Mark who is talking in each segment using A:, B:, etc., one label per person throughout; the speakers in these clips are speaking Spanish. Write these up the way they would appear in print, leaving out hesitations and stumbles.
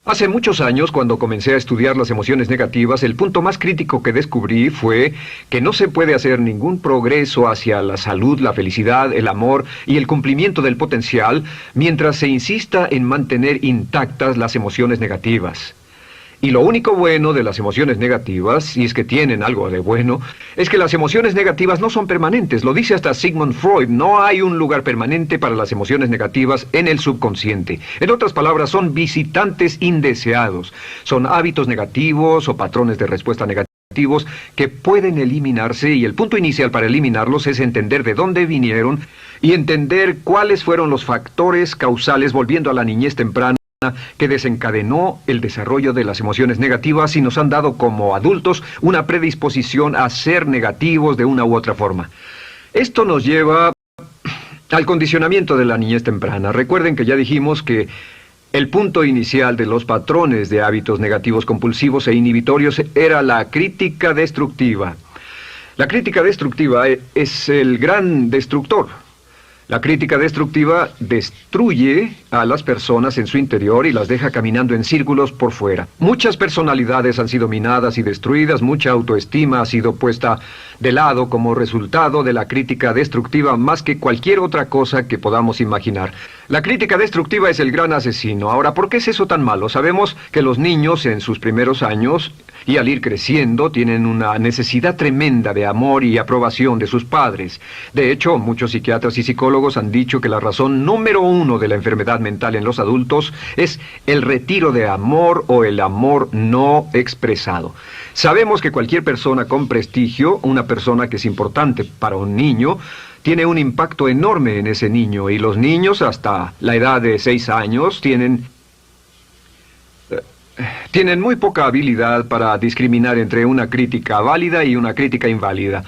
A: Hace muchos años, cuando comencé a estudiar las emociones negativas, el punto más crítico que descubrí fue que no se puede hacer ningún progreso hacia la salud, la felicidad, el amor y el cumplimiento del potencial mientras se insista en mantener intactas las emociones negativas. Y lo único bueno de las emociones negativas, si es que tienen algo de bueno, es que las emociones negativas no son permanentes. Lo dice hasta Sigmund Freud, no hay un lugar permanente para las emociones negativas en el subconsciente. En otras palabras, son visitantes indeseados. Son hábitos negativos o patrones de respuesta negativos que pueden eliminarse, y el punto inicial para eliminarlos es entender de dónde vinieron y entender cuáles fueron los factores causales, volviendo a la niñez temprana, que desencadenó el desarrollo de las emociones negativas y nos han dado como adultos una predisposición a ser negativos de una u otra forma. Esto nos lleva al condicionamiento de la niñez temprana. Recuerden que ya dijimos que el punto inicial de los patrones de hábitos negativos compulsivos e inhibitorios era la crítica destructiva. La crítica destructiva es el gran destructor. La crítica destructiva destruye a las personas en su interior y las deja caminando en círculos por fuera. Muchas personalidades han sido minadas y destruidas, mucha autoestima ha sido puesta de lado como resultado de la crítica destructiva más que cualquier otra cosa que podamos imaginar. La crítica destructiva es el gran asesino. Ahora, ¿por qué es eso tan malo? Sabemos que los niños en sus primeros años y al ir creciendo tienen una necesidad tremenda de amor y aprobación de sus padres. De hecho, muchos psiquiatras y psicólogos han dicho que la razón número uno de la enfermedad mental en los adultos es el retiro de amor o el amor no expresado. Sabemos que cualquier persona con prestigio, una persona que es importante para un niño, tiene un impacto enorme en ese niño, y los niños hasta la edad de 6 años tienen muy poca habilidad para discriminar entre una crítica válida y una crítica inválida.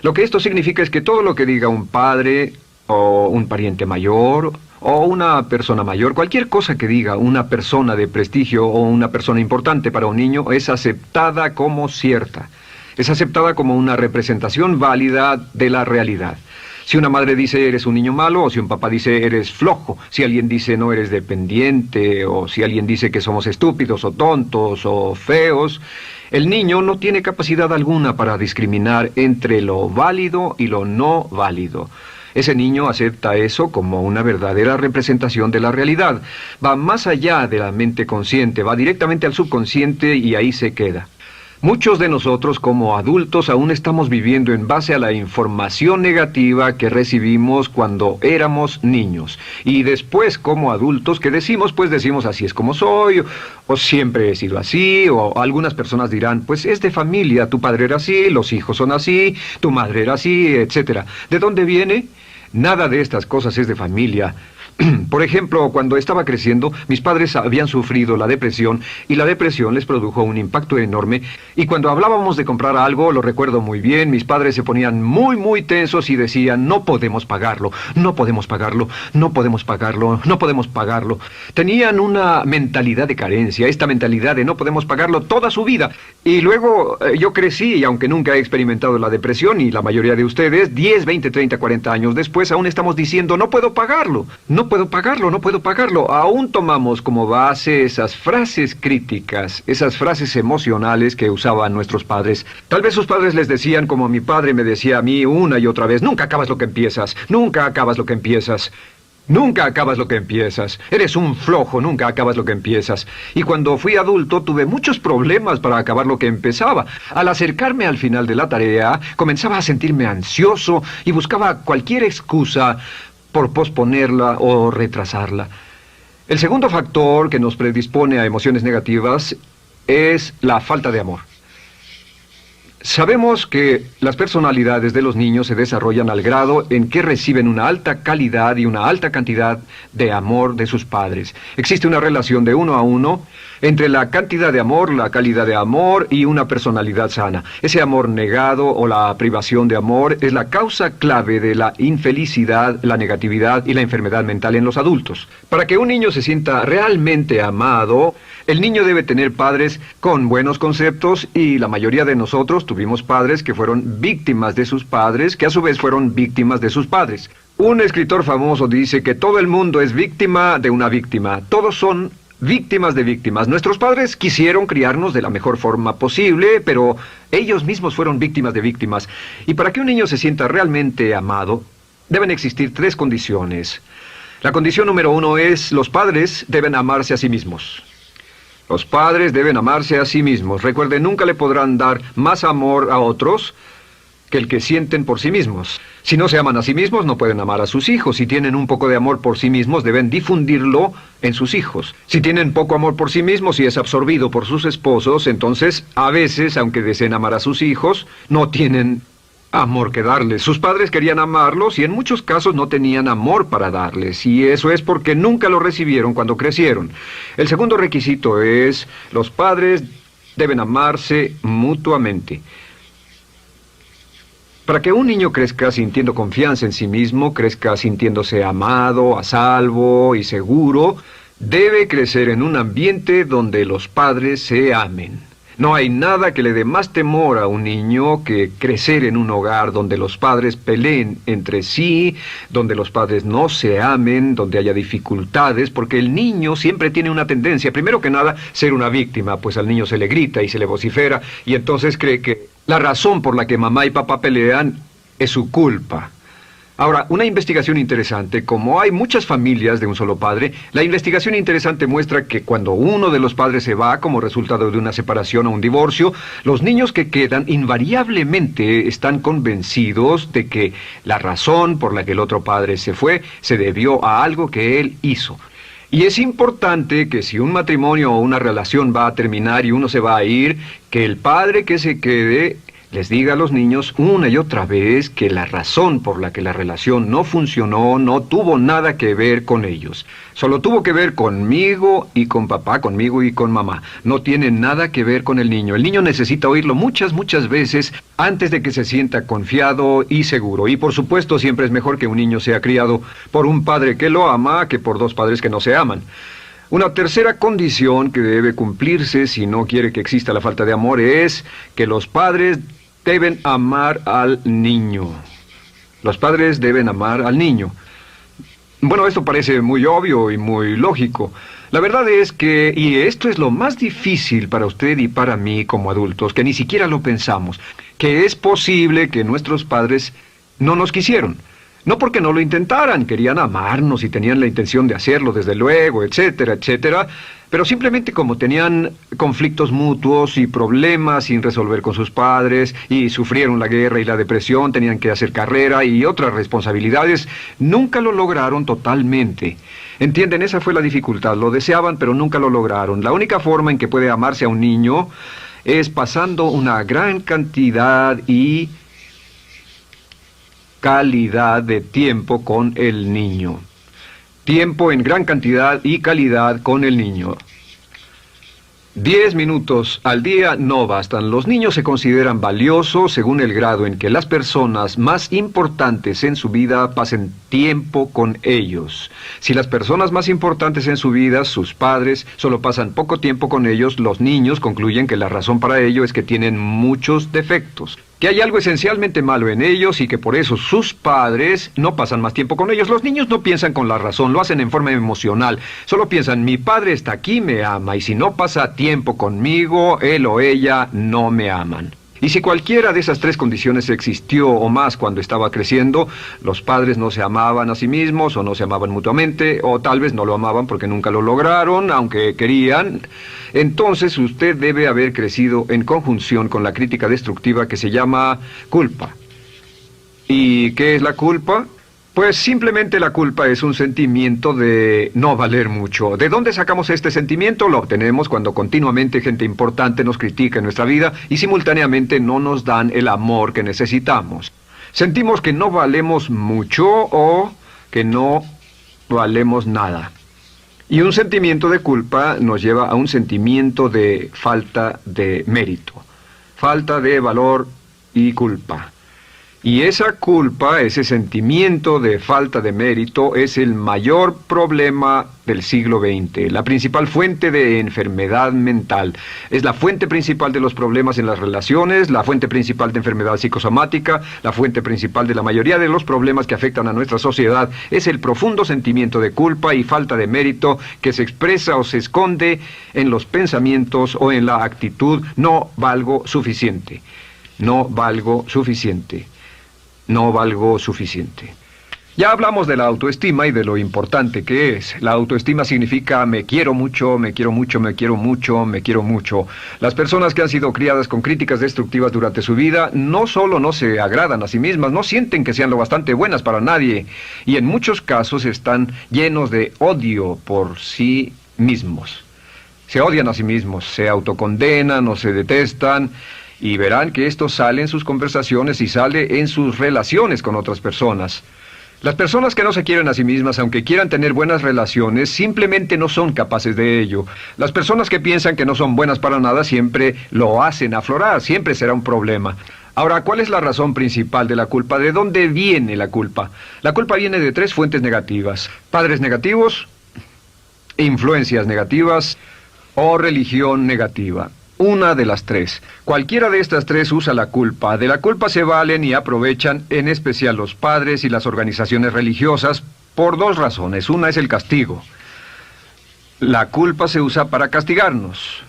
A: Lo que esto significa es que todo lo que diga un padre o un pariente mayor o una persona mayor, cualquier cosa que diga una persona de prestigio o una persona importante para un niño es aceptada como cierta. Es aceptada como una representación válida de la realidad. Si una madre dice eres un niño malo, o si un papá dice eres flojo, si alguien dice no eres dependiente, o si alguien dice que somos estúpidos o tontos o feos, el niño no tiene capacidad alguna para discriminar entre lo válido y lo no válido. Ese niño acepta eso como una verdadera representación de la realidad. Va más allá de la mente consciente, va directamente al subconsciente y ahí se queda. Muchos de nosotros como adultos aún estamos viviendo en base a la información negativa que recibimos cuando éramos niños. Y después como adultos, ¿qué decimos? Pues decimos así es como soy, o siempre he sido así, o algunas personas dirán, pues es de familia, tu padre era así, los hijos son así, tu madre era así, etc. ¿De dónde viene? Nada de estas cosas es de familia. Por ejemplo, cuando estaba creciendo, mis padres habían sufrido la depresión y la depresión les produjo un impacto enorme, y cuando hablábamos de comprar algo, lo recuerdo muy bien, mis padres se ponían muy tensos y decían, no podemos pagarlo, no podemos pagarlo, no podemos pagarlo, no podemos pagarlo. Tenían una mentalidad de carencia, esta mentalidad de no podemos pagarlo toda su vida. Y luego yo crecí, y aunque nunca he experimentado la depresión, y la mayoría de ustedes, 10, 20, 30, 40 años después, aún estamos diciendo, no puedo pagarlo, no puedo pagarlo, no puedo pagarlo. Aún tomamos como base esas frases críticas, esas frases emocionales que usaban nuestros padres. Tal vez sus padres les decían, como mi padre me decía a mí una y otra vez, nunca acabas lo que empiezas, nunca acabas lo que empiezas. Nunca acabas lo que empiezas. Eres un flojo, nunca acabas lo que empiezas. Y cuando fui adulto tuve muchos problemas para acabar lo que empezaba. Al acercarme al final de la tarea, comenzaba a sentirme ansioso y buscaba cualquier excusa por posponerla o retrasarla. El segundo factor que nos predispone a emociones negativas es la falta de amor. Sabemos que las personalidades de los niños se desarrollan al grado en que reciben una alta calidad y una alta cantidad de amor de sus padres. Existe una relación de 1 a 1 entre la cantidad de amor, la calidad de amor y una personalidad sana. Ese amor negado o la privación de amor es la causa clave de la infelicidad, la negatividad y la enfermedad mental en los adultos. Para que un niño se sienta realmente amado, el niño debe tener padres con buenos conceptos, y la mayoría de nosotros tuvimos padres que fueron víctimas de sus padres, que a su vez fueron víctimas de sus padres. Un escritor famoso dice que todo el mundo es víctima de una víctima. Todos son víctimas de víctimas. Nuestros padres quisieron criarnos de la mejor forma posible, pero ellos mismos fueron víctimas de víctimas. Y para que un niño se sienta realmente amado, deben existir 3 condiciones. La condición número 1 es: los padres deben amarse a sí mismos. Los padres deben amarse a sí mismos. Recuerden, nunca le podrán dar más amor a otros que el que sienten por sí mismos. Si no se aman a sí mismos, no pueden amar a sus hijos. Si tienen un poco de amor por sí mismos, deben difundirlo en sus hijos. Si tienen poco amor por sí mismos y es absorbido por sus esposos, entonces, a veces, aunque deseen amar a sus hijos, no tienen amor que darles. Sus padres querían amarlos y en muchos casos no tenían amor para darles. Y eso es porque nunca lo recibieron cuando crecieron. El segundo requisito es: los padres deben amarse mutuamente. Para que un niño crezca sintiendo confianza en sí mismo, crezca sintiéndose amado, a salvo y seguro, debe crecer en un ambiente donde los padres se amen. No hay nada que le dé más temor a un niño que crecer en un hogar donde los padres peleen entre sí, donde los padres no se amen, donde haya dificultades, porque el niño siempre tiene una tendencia, primero que nada, ser una víctima, pues al niño se le grita y se le vocifera, y entonces cree que la razón por la que mamá y papá pelean es su culpa. Ahora, una investigación interesante: como hay muchas familias de un solo padre, la investigación interesante muestra que cuando uno de los padres se va como resultado de una separación o un divorcio, los niños que quedan invariablemente están convencidos de que la razón por la que el otro padre se fue se debió a algo que él hizo. Y es importante que si un matrimonio o una relación va a terminar y uno se va a ir, que el padre que se quede les diga a los niños una y otra vez que la razón por la que la relación no funcionó no tuvo nada que ver con ellos. Solo tuvo que ver conmigo y con papá, conmigo y con mamá. No tiene nada que ver con el niño. El niño necesita oírlo muchas veces antes de que se sienta confiado y seguro. Y por supuesto, siempre es mejor que un niño sea criado por un padre que lo ama que por 2 padres que no se aman. Una tercera condición que debe cumplirse si no quiere que exista la falta de amor es que los padres deben amar al niño. Los padres deben amar al niño. Bueno, esto parece muy obvio y muy lógico. La verdad es que, y esto es lo más difícil para usted y para mí como adultos, que ni siquiera lo pensamos, que es posible que nuestros padres no nos quisieron. No porque no lo intentaran, querían amarnos y tenían la intención de hacerlo, desde luego, etcétera, etcétera, pero simplemente como tenían conflictos mutuos y problemas sin resolver con sus padres, y sufrieron la guerra y la depresión, tenían que hacer carrera y otras responsabilidades, nunca lo lograron totalmente. ¿Entienden? Esa fue la dificultad. Lo deseaban, pero nunca lo lograron. La única forma en que puede amarse a un niño es pasando una gran cantidad y calidad de tiempo con el niño. Tiempo en gran cantidad y calidad con el niño. 10 minutos al día no bastan. Los niños se consideran valiosos según el grado en que las personas más importantes en su vida pasen tiempo con ellos. Si las personas más importantes en su vida, sus padres, solo pasan poco tiempo con ellos, los niños concluyen que la razón para ello es que tienen muchos defectos, que hay algo esencialmente malo en ellos y que por eso sus padres no pasan más tiempo con ellos. Los niños no piensan con la razón, lo hacen en forma emocional. Solo piensan: mi padre está aquí, me ama, y si no pasa tiempo conmigo, él o ella no me aman. Y si cualquiera de esas 3 condiciones existió o más cuando estaba creciendo, los padres no se amaban a sí mismos, o no se amaban mutuamente, o tal vez no lo amaban porque nunca lo lograron, aunque querían, entonces usted debe haber crecido en conjunción con la crítica destructiva que se llama culpa. ¿Y qué es la culpa? Pues simplemente la culpa es un sentimiento de no valer mucho. ¿De dónde sacamos este sentimiento? Lo obtenemos cuando continuamente gente importante nos critica en nuestra vida y simultáneamente no nos dan el amor que necesitamos. Sentimos que no valemos mucho o que no valemos nada. Y un sentimiento de culpa nos lleva a un sentimiento de falta de mérito, falta de valor y culpa. Y esa culpa, ese sentimiento de falta de mérito, es el mayor problema del siglo XX, la principal fuente de enfermedad mental. Es la fuente principal de los problemas en las relaciones, la fuente principal de enfermedad psicosomática, la fuente principal de la mayoría de los problemas que afectan a nuestra sociedad. Es el profundo sentimiento de culpa y falta de mérito que se expresa o se esconde en los pensamientos o en la actitud: no valgo suficiente, no valgo suficiente. No valgo suficiente. Ya hablamos de la autoestima y de lo importante que es. La autoestima significa me quiero mucho, me quiero mucho, me quiero mucho, me quiero mucho. Las personas que han sido criadas con críticas destructivas durante su vida no solo no se agradan a sí mismas, no sienten que sean lo bastante buenas para nadie, y en muchos casos están llenos de odio por sí mismos. Se odian a sí mismos, se autocondenan o se detestan. Y verán que esto sale en sus conversaciones y sale en sus relaciones con otras personas. Las personas que no se quieren a sí mismas, aunque quieran tener buenas relaciones, simplemente no son capaces de ello. Las personas que piensan que no son buenas para nada siempre lo hacen aflorar, siempre será un problema. Ahora, ¿cuál es la razón principal de la culpa? ¿De dónde viene la culpa? La culpa viene de 3 fuentes negativas: padres negativos, influencias negativas o religión negativa. Una de las 3. Cualquiera de estas 3 usa la culpa. De la culpa se valen y aprovechan, en especial los padres y las organizaciones religiosas, por 2 razones. Una es el castigo. La culpa se usa para castigarnos.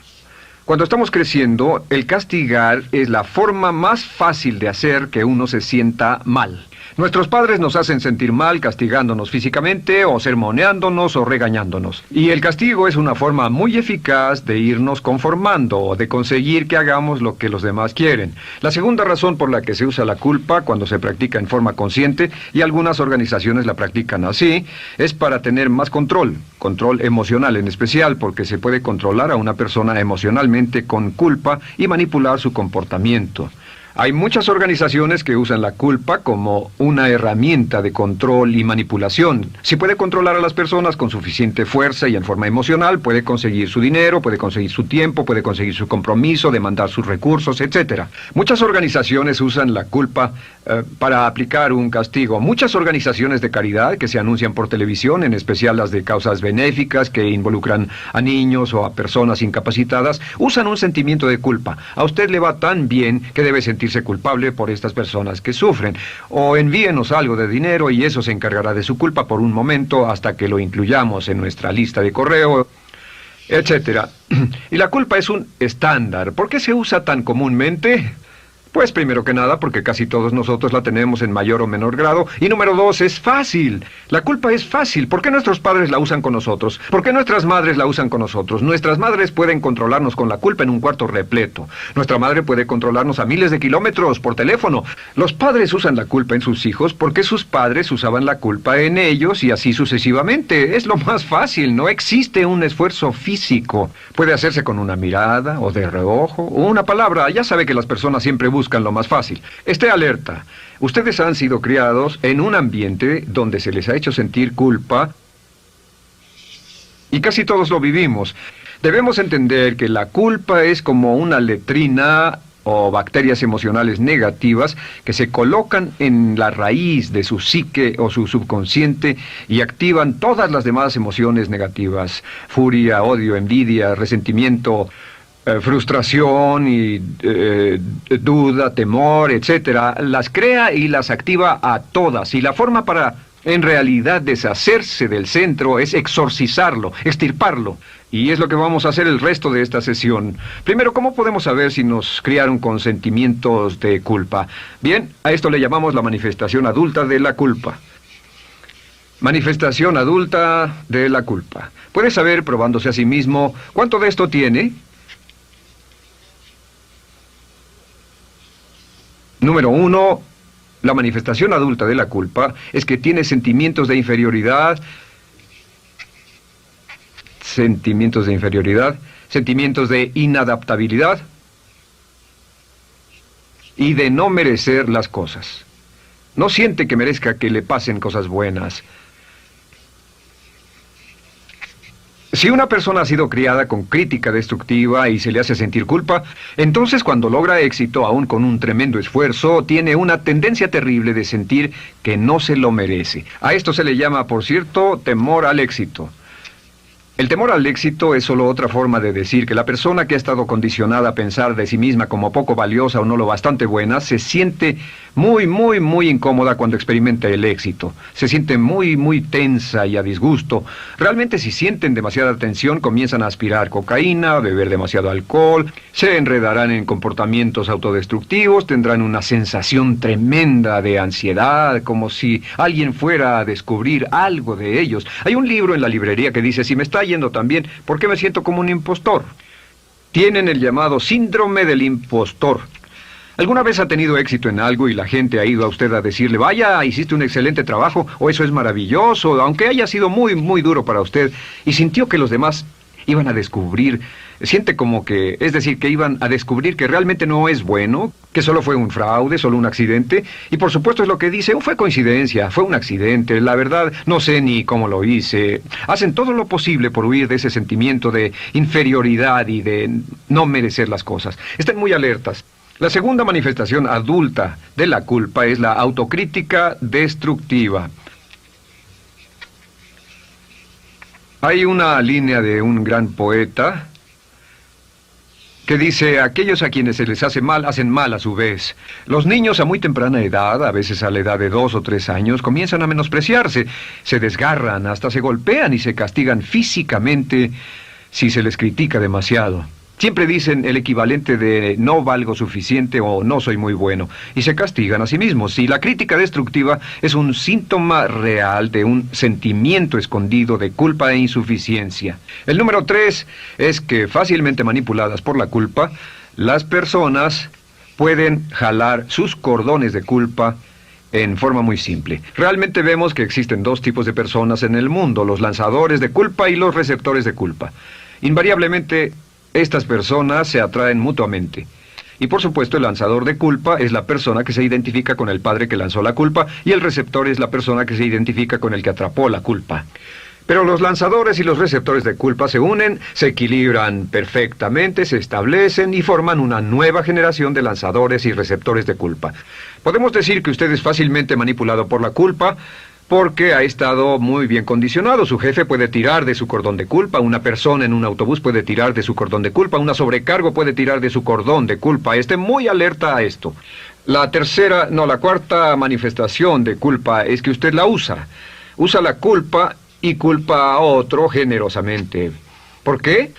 A: Cuando estamos creciendo, el castigar es la forma más fácil de hacer que uno se sienta mal. Nuestros padres nos hacen sentir mal castigándonos físicamente o sermoneándonos o regañándonos. Y el castigo es una forma muy eficaz de irnos conformando o de conseguir que hagamos lo que los demás quieren. La segunda razón por la que se usa la culpa cuando se practica en forma consciente, y algunas organizaciones la practican así, es para tener más control emocional en especial, porque se puede controlar a una persona emocionalmente con culpa y manipular su comportamiento. Hay muchas organizaciones que usan la culpa como una herramienta de control y manipulación. Si puede controlar a las personas con suficiente fuerza y en forma emocional, puede conseguir su dinero, puede conseguir su tiempo, puede conseguir su compromiso, demandar sus recursos, etc. Muchas organizaciones usan la culpa para aplicar un castigo. Muchas organizaciones de caridad que se anuncian por televisión, en especial las de causas benéficas que involucran a niños o a personas incapacitadas, usan un sentimiento de culpa. A usted le va tan bien que debe sentirse culpable por estas personas que sufren. O envíenos algo de dinero y eso se encargará de su culpa por un momento hasta que lo incluyamos en nuestra lista de correo, etc. Y la culpa es un estándar. ¿Por qué se usa tan comúnmente? Pues primero que nada porque casi todos nosotros la tenemos en mayor o menor grado. Y número 2, es fácil. La culpa es fácil. ¿Por qué nuestros padres la usan con nosotros? ¿Por qué nuestras madres la usan con nosotros? Nuestras madres pueden controlarnos con la culpa en un cuarto repleto. Nuestra madre puede controlarnos a miles de kilómetros por teléfono. Los padres usan la culpa en sus hijos porque sus padres usaban la culpa en ellos y así sucesivamente. Es lo más fácil. No existe un esfuerzo físico. Puede hacerse con una mirada o de reojo o una palabra. Ya sabe que las personas siempre buscan lo más fácil. Esté alerta. Ustedes han sido criados en un ambiente donde se les ha hecho sentir culpa y casi todos lo vivimos. Debemos entender que la culpa es como una letrina o bacterias emocionales negativas que se colocan en la raíz de su psique o su subconsciente y activan todas las demás emociones negativas: furia, odio, envidia, resentimiento, frustración y duda, temor, etcétera. Las crea y las activa a todas, y la forma para en realidad deshacerse del centro es exorcizarlo, extirparlo. Y es lo que vamos a hacer el resto de esta sesión. Primero, ¿cómo podemos saber si nos criaron con sentimientos de culpa? Bien, a esto le llamamos la manifestación adulta de la culpa. Manifestación adulta de la culpa. Puede saber, probándose a sí mismo, ¿cuánto de esto tiene? Número 1, la manifestación adulta de la culpa es que tiene sentimientos de inferioridad, sentimientos de inadaptabilidad y de no merecer las cosas. No siente que merezca que le pasen cosas buenas. Si una persona ha sido criada con crítica destructiva y se le hace sentir culpa, entonces cuando logra éxito, aún con un tremendo esfuerzo, tiene una tendencia terrible de sentir que no se lo merece. A esto se le llama, por cierto, temor al éxito. El temor al éxito es solo otra forma de decir que la persona que ha estado condicionada a pensar de sí misma como poco valiosa o no lo bastante buena, se siente muy incómoda cuando experimenta el éxito. Se siente muy tensa y a disgusto. Realmente si sienten demasiada tensión, comienzan a aspirar cocaína, a beber demasiado alcohol, se enredarán en comportamientos autodestructivos, tendrán una sensación tremenda de ansiedad, como si alguien fuera a descubrir algo de ellos. Hay un libro en la librería que dice, si me está yendo tan bien, ¿por qué me siento como un impostor? Tienen el llamado síndrome del impostor. ¿Alguna vez ha tenido éxito en algo y la gente ha ido a usted a decirle, vaya, hiciste un excelente trabajo, o eso es maravilloso, aunque haya sido muy duro para usted, y sintió que los demás iban a descubrir, siente como que, es decir, que iban a descubrir que realmente no es bueno, que solo fue un fraude, solo un accidente, y por supuesto es lo que dice, fue coincidencia, fue un accidente, la verdad, no sé ni cómo lo hice. Hacen todo lo posible por huir de ese sentimiento de inferioridad y de no merecer las cosas. Estén muy alertas. La segunda manifestación adulta de la culpa es la autocrítica destructiva. Hay una línea de un gran poeta que dice, aquellos a quienes se les hace mal, hacen mal a su vez. Los niños a muy temprana edad, a veces a la edad de 2 o 3 años, comienzan a menospreciarse, se desgarran, hasta se golpean y se castigan físicamente si se les critica demasiado. Siempre dicen el equivalente de no valgo suficiente o no soy muy bueno, y se castigan a sí mismos. Y la crítica destructiva es un síntoma real de un sentimiento escondido de culpa e insuficiencia. El número 3 es que fácilmente manipuladas por la culpa, las personas pueden jalar sus cordones de culpa en forma muy simple. Realmente vemos que existen 2 tipos de personas en el mundo, los lanzadores de culpa y los receptores de culpa. Invariablemente, estas personas se atraen mutuamente. Y por supuesto el lanzador de culpa es la persona que se identifica con el padre que lanzó la culpa y el receptor es la persona que se identifica con el que atrapó la culpa. Pero los lanzadores y los receptores de culpa se unen, se equilibran perfectamente, se establecen y forman una nueva generación de lanzadores y receptores de culpa. Podemos decir que usted es fácilmente manipulado por la culpa, porque ha estado muy bien condicionado. Su jefe puede tirar de su cordón de culpa, una persona en un autobús puede tirar de su cordón de culpa, una sobrecargo puede tirar de su cordón de culpa. Esté muy alerta a esto. La cuarta manifestación de culpa es que usted la usa. Usa la culpa y culpa a otro generosamente. ¿Por qué?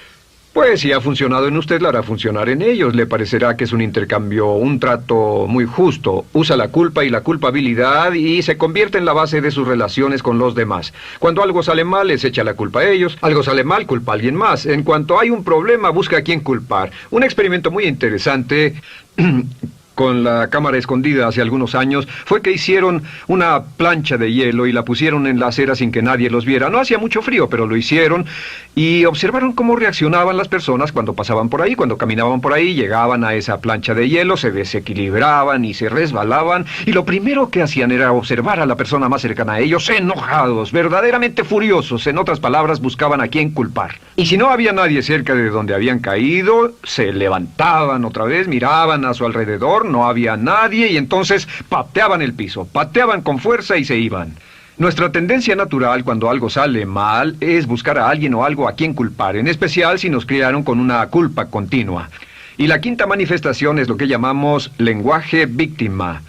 A: Pues si ha funcionado en usted, la hará funcionar en ellos. Le parecerá que es un intercambio, un trato muy justo. Usa la culpa y la culpabilidad y se convierte en la base de sus relaciones con los demás. Cuando algo sale mal, les echa la culpa a ellos. Algo sale mal, culpa a alguien más. En cuanto hay un problema, busca a quién culpar. Un experimento muy interesante con la cámara escondida hace algunos años, fue que hicieron una plancha de hielo y la pusieron en la acera sin que nadie los viera. No hacía mucho frío, pero lo hicieron y observaron cómo reaccionaban las personas cuando pasaban por ahí, cuando caminaban por ahí, llegaban a esa plancha de hielo, se desequilibraban y se resbalaban, y lo primero que hacían era observar a la persona más cercana a ellos, enojados, verdaderamente furiosos. En otras palabras, buscaban a quién culpar. Y si no había nadie cerca de donde habían caído, se levantaban otra vez, miraban a su alrededor, no había nadie y entonces pateaban el piso, pateaban con fuerza y se iban. Nuestra tendencia natural cuando algo sale mal es buscar a alguien o algo a quien culpar, en especial si nos criaron con una culpa continua. Y la quinta manifestación es lo que llamamos lenguaje víctima.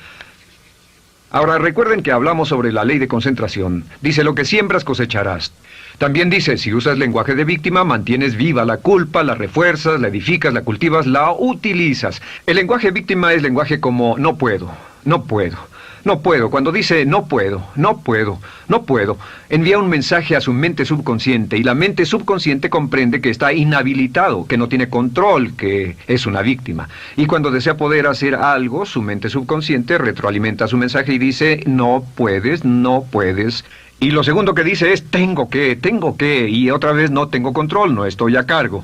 A: Ahora recuerden que hablamos sobre la ley de concentración. Dice, lo que siembras cosecharás. También dice, si usas lenguaje de víctima, mantienes viva la culpa, la refuerzas, la edificas, la cultivas, la utilizas. El lenguaje víctima es lenguaje como no puedo, no puedo, no puedo. Cuando dice no puedo, no puedo, no puedo, envía un mensaje a su mente subconsciente y la mente subconsciente comprende que está inhabilitado, que no tiene control, que es una víctima. Y cuando desea poder hacer algo, su mente subconsciente retroalimenta su mensaje y dice no puedes, no puedes. Y lo segundo que dice es tengo que, y otra vez no tengo control, no estoy a cargo.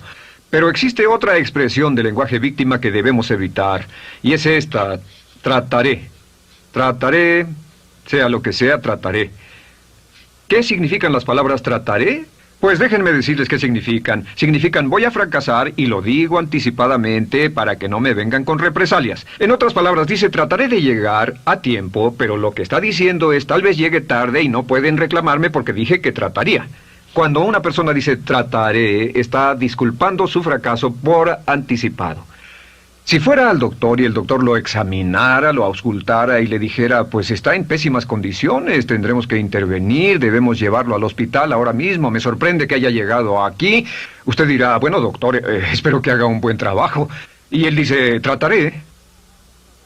A: Pero existe otra expresión del lenguaje víctima que debemos evitar, y es esta, trataré. Trataré, sea lo que sea, trataré. ¿Qué significan las palabras trataré? Pues déjenme decirles qué significan. Significan voy a fracasar y lo digo anticipadamente para que no me vengan con represalias. En otras palabras, dice trataré de llegar a tiempo, pero lo que está diciendo es tal vez llegue tarde y no pueden reclamarme porque dije que trataría. Cuando una persona dice trataré, está disculpando su fracaso por anticipado. Si fuera al doctor y el doctor lo examinara, lo auscultara y le dijera, pues está en pésimas condiciones, tendremos que intervenir, debemos llevarlo al hospital ahora mismo, me sorprende que haya llegado aquí. Usted dirá, bueno doctor, espero que haga un buen trabajo. Y él dice, trataré.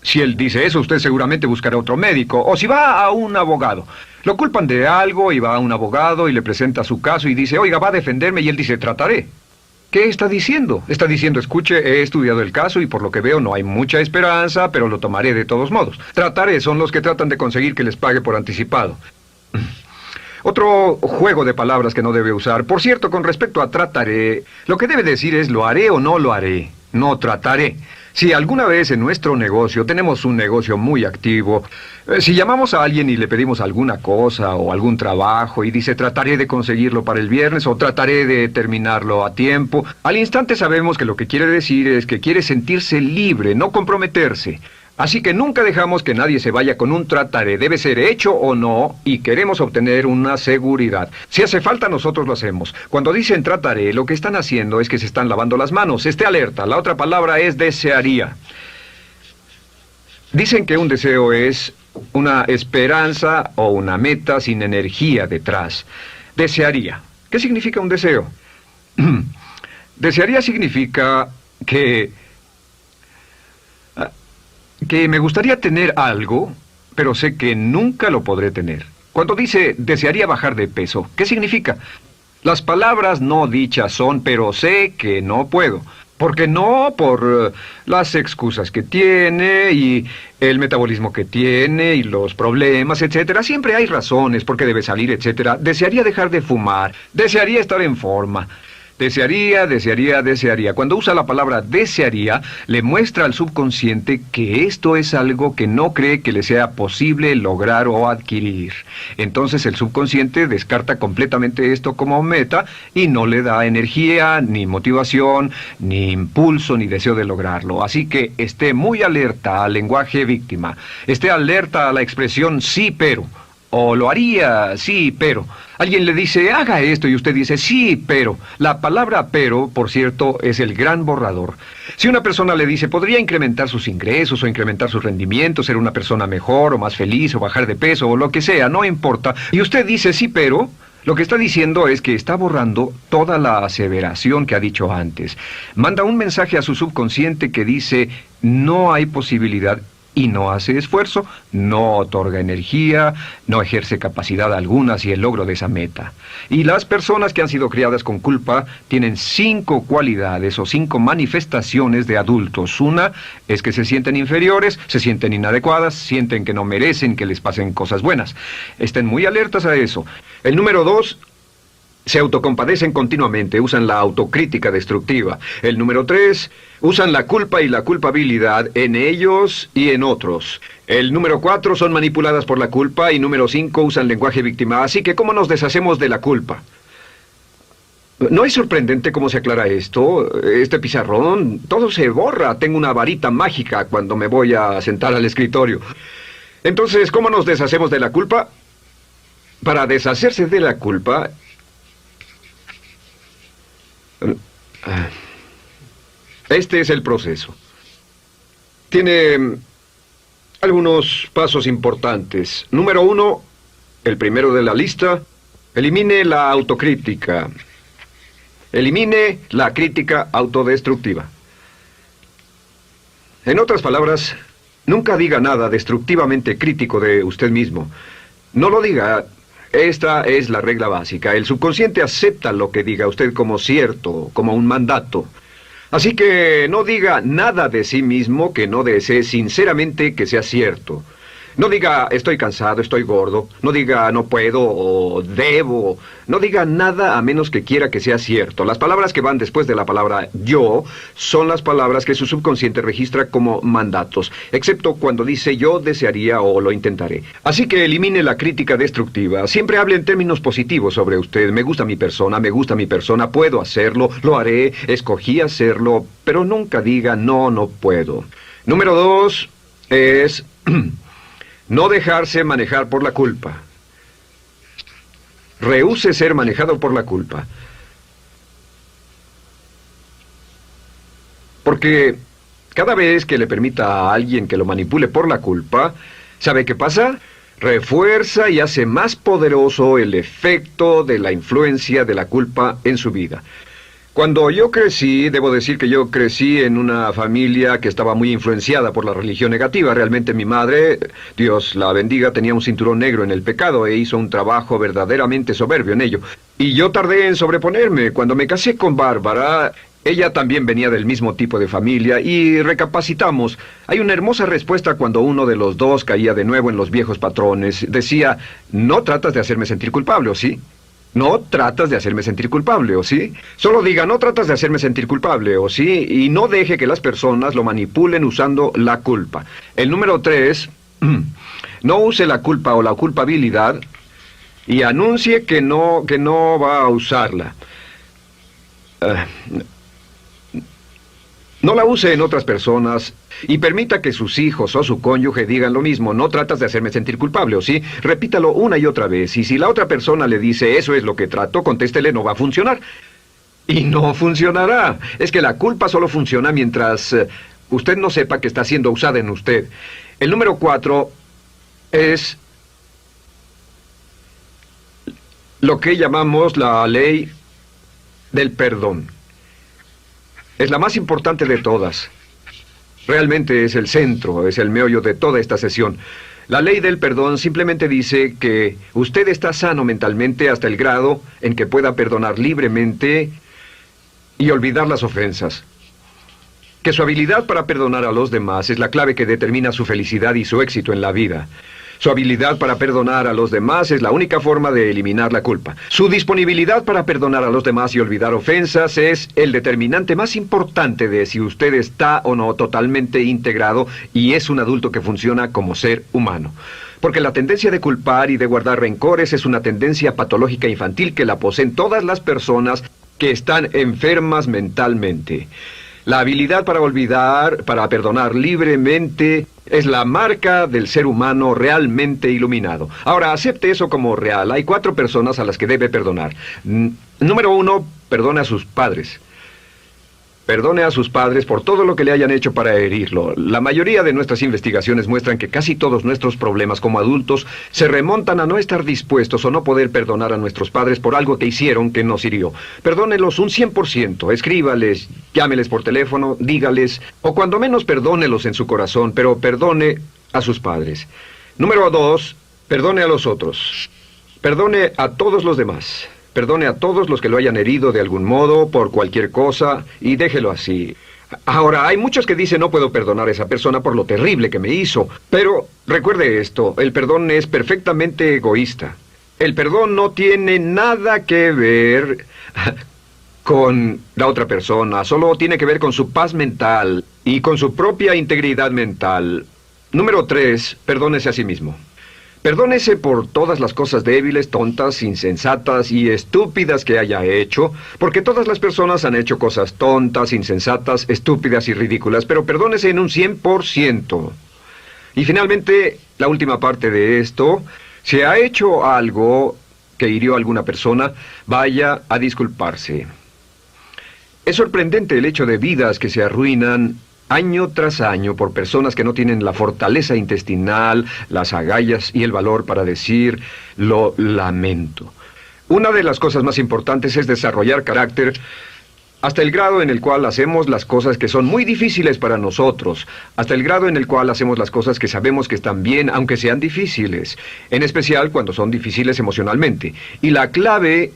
A: Si él dice eso, usted seguramente buscará otro médico. O si va a un abogado. Lo culpan de algo y va a un abogado y le presenta su caso y dice, oiga, va a defenderme, y él dice, trataré. ¿Qué está diciendo? Está diciendo, escuche, he estudiado el caso y por lo que veo no hay mucha esperanza, pero lo tomaré de todos modos. Trataré son los que tratan de conseguir que les pague por anticipado. Otro juego de palabras que no debe usar. Por cierto, con respecto a trataré, lo que debe decir es lo haré o no lo haré. No trataré. Si alguna vez en nuestro negocio, tenemos un negocio muy activo, si llamamos a alguien y le pedimos alguna cosa o algún trabajo y dice trataré de conseguirlo para el viernes o trataré de terminarlo a tiempo, al instante sabemos que lo que quiere decir es que quiere sentirse libre, no comprometerse. Así que nunca dejamos que nadie se vaya con un trataré, debe ser hecho o no, y queremos obtener una seguridad. Si hace falta, nosotros lo hacemos. Cuando dicen trataré, lo que están haciendo es que se están lavando las manos. Esté alerta, la otra palabra es desearía. Dicen que un deseo es una esperanza o una meta sin energía detrás. Desearía. ¿Qué significa un deseo? Desearía significa que me gustaría tener algo, pero sé que nunca lo podré tener. Cuando dice desearía bajar de peso, ¿qué significa? Las palabras no dichas son, pero sé que no puedo. Porque no por las excusas que tiene y el metabolismo que tiene y los problemas, etcétera. Siempre hay razones por qué debe salir, etcétera. Desearía dejar de fumar, desearía estar en forma. Desearía, desearía, desearía. Cuando usa la palabra desearía, le muestra al subconsciente que esto es algo que no cree que le sea posible lograr o adquirir. Entonces el subconsciente descarta completamente esto como meta y no le da energía, ni motivación, ni impulso, ni deseo de lograrlo. Así que esté muy alerta al lenguaje víctima. Esté alerta a la expresión sí, pero. O lo haría, sí, pero. Alguien le dice, haga esto, y usted dice, sí, pero. La palabra pero, por cierto, es el gran borrador. Si una persona le dice, podría incrementar sus ingresos o incrementar su rendimiento, ser una persona mejor o más feliz o bajar de peso o lo que sea, no importa. Y usted dice, sí, pero. Lo que está diciendo es que está borrando toda la aseveración que ha dicho antes. Manda un mensaje a su subconsciente que dice, no hay posibilidad. Y no hace esfuerzo, no otorga energía, no ejerce capacidad alguna hacia el logro de esa meta. Y las personas que han sido criadas con culpa tienen 5 cualidades o 5 manifestaciones de adultos. Una es que se sienten inferiores, se sienten inadecuadas, sienten que no merecen que les pasen cosas buenas. Estén muy alertas a eso. El número 2... se autocompadecen continuamente, usan la autocrítica destructiva. El número 3, usan la culpa y la culpabilidad en ellos y en otros. El número 4, son manipuladas por la culpa. Y número 5, usan lenguaje víctima. Así que, ¿cómo nos deshacemos de la culpa? ¿No es sorprendente cómo se aclara esto? Este pizarrón, todo se borra. Tengo una varita mágica cuando me voy a sentar al escritorio. Entonces, ¿cómo nos deshacemos de la culpa? Para deshacerse de la culpa... este es el proceso. Tiene algunos pasos importantes. Número 1, el primero de la lista, elimine la autocrítica. Elimine la crítica autodestructiva. En otras palabras, nunca diga nada destructivamente crítico de usted mismo. No lo diga. Esta es la regla básica. El subconsciente acepta lo que diga usted como cierto, como un mandato. Así que no diga nada de sí mismo que no desee sinceramente que sea cierto. No diga estoy cansado, estoy gordo. No diga no puedo o debo. No diga nada a menos que quiera que sea cierto. Las palabras que van después de la palabra yo son las palabras que su subconsciente registra como mandatos, excepto cuando dice yo desearía o lo intentaré. Así que elimine la crítica destructiva. Siempre hable en términos positivos sobre usted. Me gusta mi persona, puedo hacerlo, lo haré, escogí hacerlo, pero nunca diga no, no puedo. Número 2 es no dejarse manejar por la culpa. Rehúse ser manejado por la culpa. Porque cada vez que le permita a alguien que lo manipule por la culpa, ¿sabe qué pasa? Refuerza y hace más poderoso el efecto de la influencia de la culpa en su vida. Cuando yo crecí, debo decir que yo crecí en una familia que estaba muy influenciada por la religión negativa. Realmente mi madre, Dios la bendiga, tenía un cinturón negro en el pecado e hizo un trabajo verdaderamente soberbio en ello. Y yo tardé en sobreponerme. Cuando me casé con Bárbara, ella también venía del mismo tipo de familia y recapacitamos. Hay una hermosa respuesta cuando uno de los dos caía de nuevo en los viejos patrones. Decía, no tratas de hacerme sentir culpable, ¿o sí? No tratas de hacerme sentir culpable, ¿o sí? Solo diga, no tratas de hacerme sentir culpable, ¿o sí? Y no deje que las personas lo manipulen usando la culpa. El número 3, no use la culpa o la culpabilidad y anuncie que no va a usarla. No la use en otras personas y permita que sus hijos o su cónyuge digan lo mismo. No tratas de hacerme sentir culpable, ¿o sí? Repítalo una y otra vez. Y si la otra persona le dice, eso es lo que trato, contéstele, no va a funcionar. Y no funcionará. Es que la culpa solo funciona mientras usted no sepa que está siendo usada en usted. El número 4 es lo que llamamos la ley del perdón. Es la más importante de todas. Realmente es el centro, es el meollo de toda esta sesión. La ley del perdón simplemente dice que usted está sano mentalmente hasta el grado en que pueda perdonar libremente y olvidar las ofensas. Que su habilidad para perdonar a los demás es la clave que determina su felicidad y su éxito en la vida. Su habilidad para perdonar a los demás es la única forma de eliminar la culpa. Su disponibilidad para perdonar a los demás y olvidar ofensas es el determinante más importante de si usted está o no totalmente integrado y es un adulto que funciona como ser humano. Porque la tendencia de culpar y de guardar rencores es una tendencia patológica infantil que la poseen todas las personas que están enfermas mentalmente. La habilidad para olvidar, para perdonar libremente, es la marca del ser humano realmente iluminado. Ahora, acepte eso como real. Hay 4 personas a las que debe perdonar. Número 1, perdone a sus padres. Perdone a sus padres por todo lo que le hayan hecho para herirlo. La mayoría de nuestras investigaciones muestran que casi todos nuestros problemas como adultos se remontan a no estar dispuestos o no poder perdonar a nuestros padres por algo que hicieron que nos hirió. Perdónelos un 100%, escríbales, llámeles por teléfono, dígales, o cuando menos perdónelos en su corazón, pero perdone a sus padres. Número 2, perdone a los otros. Perdone a todos los demás. Perdone a todos los que lo hayan herido de algún modo, por cualquier cosa, y déjelo así. Ahora, hay muchos que dicen no puedo perdonar a esa persona por lo terrible que me hizo. Pero recuerde esto, el perdón es perfectamente egoísta. El perdón no tiene nada que ver con la otra persona, solo tiene que ver con su paz mental y con su propia integridad mental. Número 3, perdónese a sí mismo. Perdónese por todas las cosas débiles, tontas, insensatas y estúpidas que haya hecho, porque todas las personas han hecho cosas tontas, insensatas, estúpidas y ridículas, pero perdónese en un 100%. Y finalmente, la última parte de esto, si ha hecho algo que hirió a alguna persona, vaya a disculparse. Es sorprendente el hecho de vidas que se arruinan año tras año por personas que no tienen la fortaleza intestinal, las agallas y el valor para decir lo lamento. Una de las cosas más importantes es desarrollar carácter hasta el grado en el cual hacemos las cosas que son muy difíciles para nosotros, hasta el grado en el cual hacemos las cosas que sabemos que están bien, aunque sean difíciles, en especial cuando son difíciles emocionalmente. Y la clave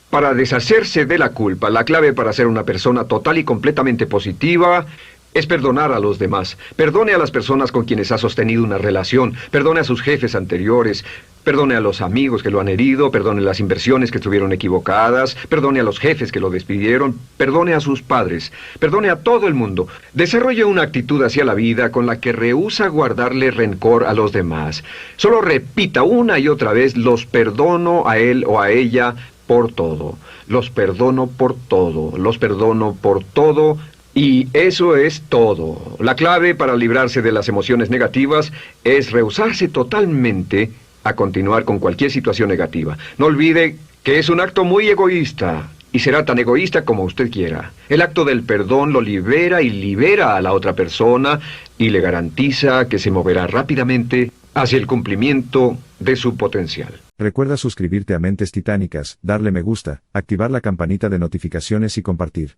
A: para deshacerse de la culpa, la clave para ser una persona total y completamente positiva, es perdonar a los demás. Perdone a las personas con quienes ha sostenido una relación. Perdone a sus jefes anteriores. Perdone a los amigos que lo han herido. Perdone las inversiones que estuvieron equivocadas. Perdone a los jefes que lo despidieron. Perdone a sus padres. Perdone a todo el mundo. Desarrolle una actitud hacia la vida con la que rehúsa guardarle rencor a los demás. Solo repita una y otra vez: los perdono a él o a ella por todo. Los perdono por todo. Los perdono por todo. Y eso es todo. La clave para librarse de las emociones negativas es rehusarse totalmente a continuar con cualquier situación negativa. No olvide que es un acto muy egoísta, y será tan egoísta como usted quiera. El acto del perdón lo libera y libera a la otra persona y le garantiza que se moverá rápidamente hacia el cumplimiento de su potencial.
B: Recuerda suscribirte a Mentes Titánicas, darle me gusta, activar la campanita de notificaciones y compartir.